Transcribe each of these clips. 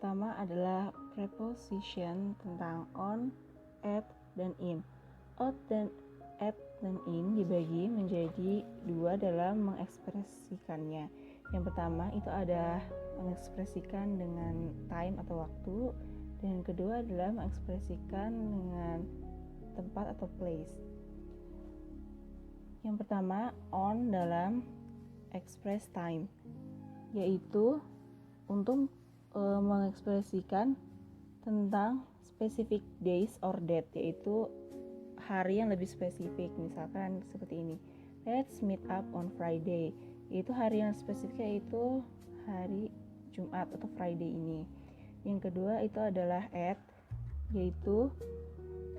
pertama adalah preposition tentang on, at, dan in. Out dan at dan in dibagi menjadi dua dalam mengekspresikannya. Yang pertama itu ada mengekspresikan dengan time atau waktu, dan yang kedua adalah mengekspresikan dengan tempat atau place. Yang pertama on dalam express time, yaitu untuk mengekspresikan tentang specific days or date, yaitu hari yang lebih spesifik. Misalkan seperti ini, let's meet up on Friday, yaitu hari yang spesifik yaitu hari Jumat atau Friday ini. Yang kedua itu adalah at, yaitu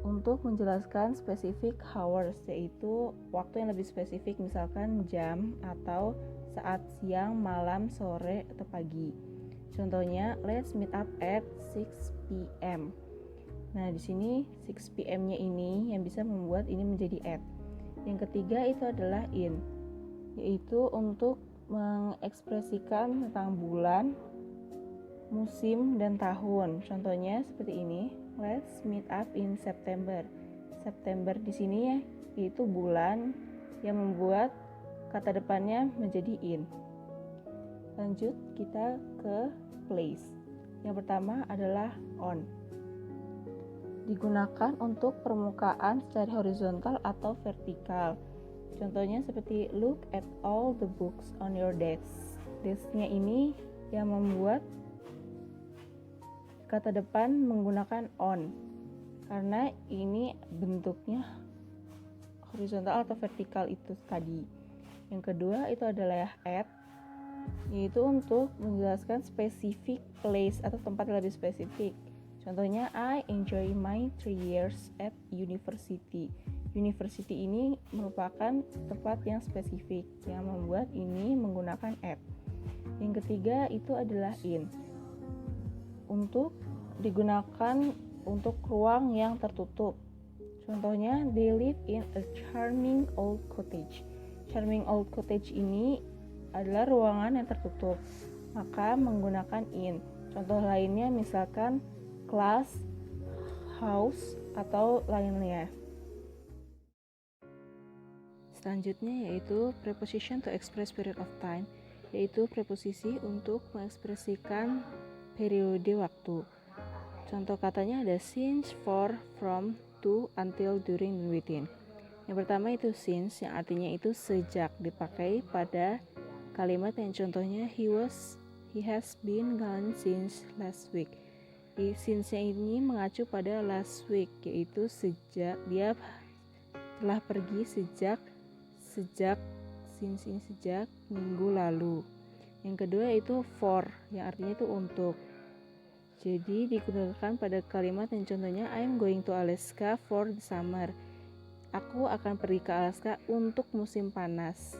untuk menjelaskan specific hours, yaitu waktu yang lebih spesifik, misalkan jam atau saat siang, malam, sore, atau pagi. Contohnya, let's meet up at 6 p.m. Nah, di sini 6 p.m.-nya ini yang bisa membuat ini menjadi at. Yang ketiga itu adalah in, yaitu untuk mengekspresikan tentang bulan, musim, dan tahun. Contohnya seperti ini, let's meet up in September. September di sini ya, yaitu bulan yang membuat kata depannya menjadi in. Lanjut kita ke place. Yang pertama adalah on. Digunakan untuk permukaan secara horizontal atau vertikal. Contohnya seperti look at all the books on your desk. Desk-nya ini yang membuat kata depan menggunakan on, karena ini bentuknya horizontal atau vertikal itu tadi. Yang kedua itu adalah at, yaitu untuk menjelaskan specific place atau tempat yang lebih spesifik. Contohnya, I enjoy my 3 years at university. University ini merupakan tempat yang spesifik yang membuat ini menggunakan at. Yang ketiga itu adalah in, untuk digunakan untuk ruang yang tertutup. Contohnya, they live in a charming old cottage. Charming old cottage ini adalah ruangan yang tertutup, maka menggunakan in. Contoh lainnya misalkan class, house, atau lainnya. Selanjutnya yaitu preposition to express period of time, yaitu preposisi untuk mengekspresikan periode waktu. Contoh katanya ada since, for, from, to, until, during, dan within. Yang pertama itu since, yang artinya itu sejak, dipakai pada kalimat yang contohnya he has been gone since last week. Since-nya ini mengacu pada last week, yaitu sejak, dia telah pergi sejak since ini sejak minggu lalu. Yang kedua itu for, yang artinya itu untuk. Jadi digunakan pada kalimat yang contohnya I'm going to Alaska for the summer. Aku akan pergi ke Alaska untuk musim panas.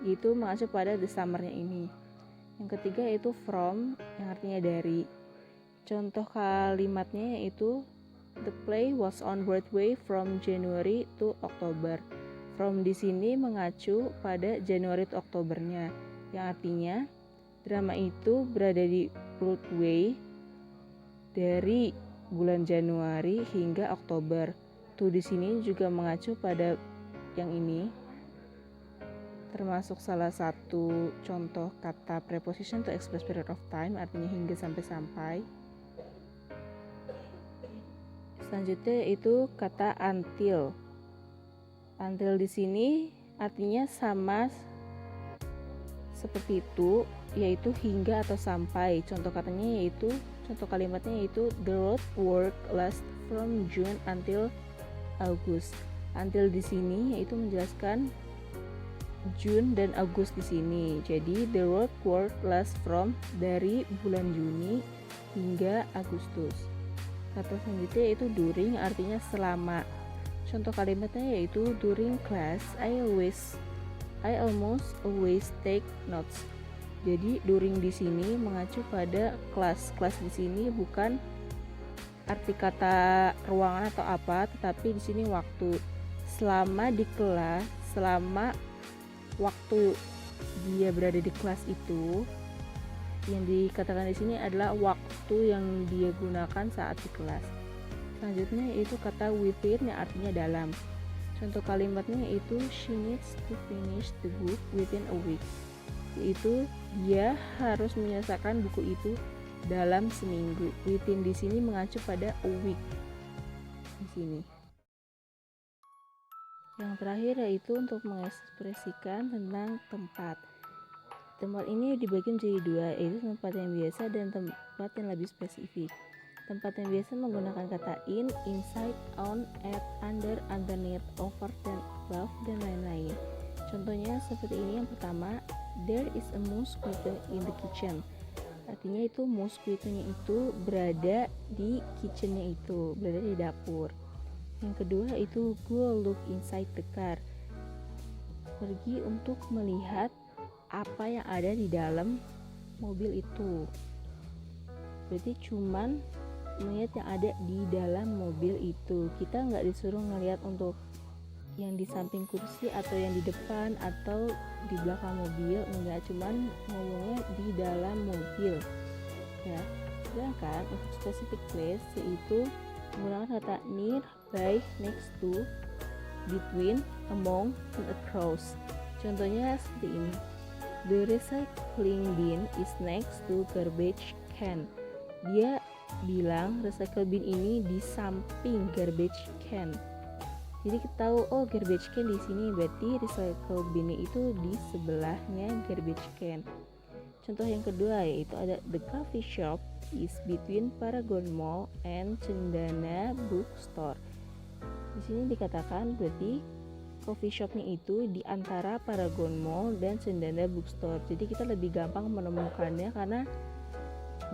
Itu mengacu pada the summer-nya ini. Yang ketiga itu from, yang artinya dari. Contoh kalimatnya yaitu the play was on Broadway from January to October. From di sini mengacu pada Januari to Oktobernya, yang artinya drama itu berada di Broadway dari bulan Januari hingga Oktober. To di sini juga mengacu pada yang ini, termasuk salah satu contoh kata preposition to express period of time, artinya hingga sampai-sampai. Selanjutnya itu kata until. Until di sini artinya sama seperti itu, yaitu hingga atau sampai. Contoh kalimatnya yaitu the road work lasts from June until August. Until di sini yaitu menjelaskan June dan Agustus di sini. Jadi the road work lasts from dari bulan Juni hingga Agustus. Kata selanjutnya yaitu during, artinya selama. Contoh kalimatnya yaitu during class I almost always take notes. Jadi during di sini mengacu pada kelas. Kelas di sini bukan arti kata ruangan atau apa, tetapi di sini waktu. Selama di kelas, selama waktu dia berada di kelas itu, yang dikatakan di sini adalah waktu yang dia gunakan saat di kelas. Selanjutnya yaitu kata within yang artinya dalam. Contoh kalimatnya yaitu she needs to finish the book within a week, yaitu dia harus menyelesaikan buku itu dalam seminggu. Within di sini mengacu pada a week di sini. Yang terakhir yaitu untuk mengekspresikan tentang tempat. Tempat ini dibagi menjadi dua, yaitu tempat yang biasa dan tempat yang lebih spesifik. Tempat yang biasa menggunakan kata in, inside, on, at, under, underneath, over, dan above, dan lain-lain. Contohnya seperti ini. Yang pertama, there is a mosquito in the kitchen. Artinya itu mosquito-nya itu berada di kitchen-nya itu, berada di dapur. Yang kedua itu go look inside the car. Pergi untuk melihat apa yang ada di dalam mobil itu. Berarti cuman melihat yang ada di dalam mobil itu. Kita nggak disuruh ngelihat untuk yang di samping kursi atau yang di depan atau di belakang mobil, enggak, cuman ngomongnya di dalam mobil ya. Sedangkan untuk specific place yaitu menggunakan kata near, by, next to, between, among, and across. Contohnya seperti ini. The recycling bin is next to garbage can. Dia bilang recycle bin ini di samping garbage can. Jadi kita tahu oh garbage can di sini, berarti recycle bin itu di sebelahnya garbage can. Contoh yang kedua yaitu ada the coffee shop is between Paragon Mall and Cendana Bookstore. Di sini dikatakan berarti coffee shopnya itu di antara Paragon Mall dan Cendana Bookstore. Jadi kita lebih gampang menemukannya karena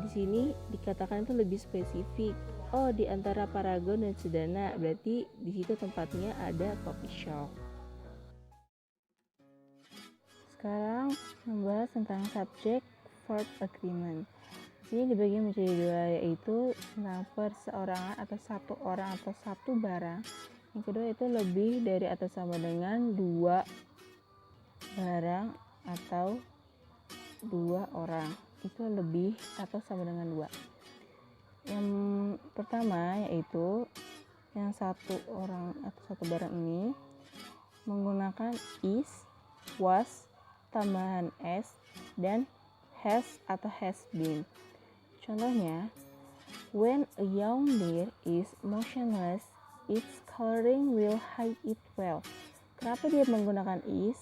di sini dikatakan itu lebih spesifik. Oh, di antara Paragon dan Cendana, berarti di situ tempatnya ada coffee shop. Sekarang membahas tentang subject verb agreement. Ini dibagi menjadi dua, yaitu tentang perseorangan atau satu orang atau satu barang. Yang kedua itu lebih dari atau sama dengan dua barang atau dua orang. Itu lebih atau sama dengan dua. Yang pertama yaitu yang satu orang atau satu barang ini menggunakan is, was, tambahan s, dan has atau has been. Contohnya, when a young deer is motionless, its coloring will hide it well. Kenapa dia menggunakan is?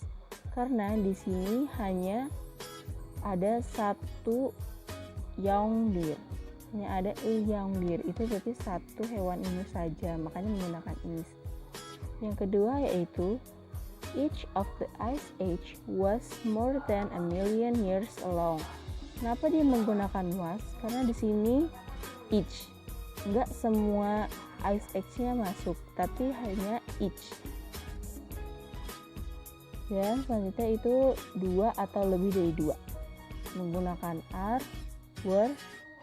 Karena di sini hanya ada satu young deer. Hanya ada a young deer. Itu berarti satu hewan ini saja, makanya menggunakan is. Yang kedua yaitu each of the ice age was more than 1,000,000 years along. Kenapa dia menggunakan was? Karena di sini each. Enggak semua ice age-nya masuk, tapi hanya each. Dan selanjutnya itu dua atau lebih dari dua. Menggunakan are, were,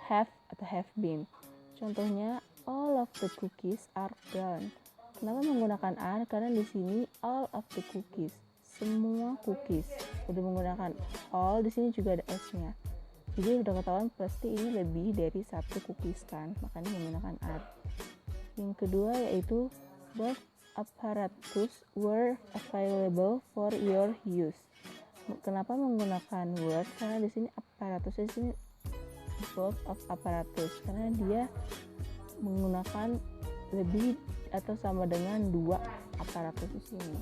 have, atau have been. Contohnya, all of the cookies are done. Kenapa menggunakan are? Karena di sini all of the cookies, semua cookies. Udah menggunakan all, di sini juga ada s-nya. Jadi udah ketahuan pasti ini lebih dari satu cookies kan, makanya menggunakan are. Yang kedua yaitu both apparatus were available for your use. Kenapa menggunakan were? Karena di sini apparatus, di sini both of apparatus, karena dia menggunakan lebih atau sama dengan dua aparatus di sini.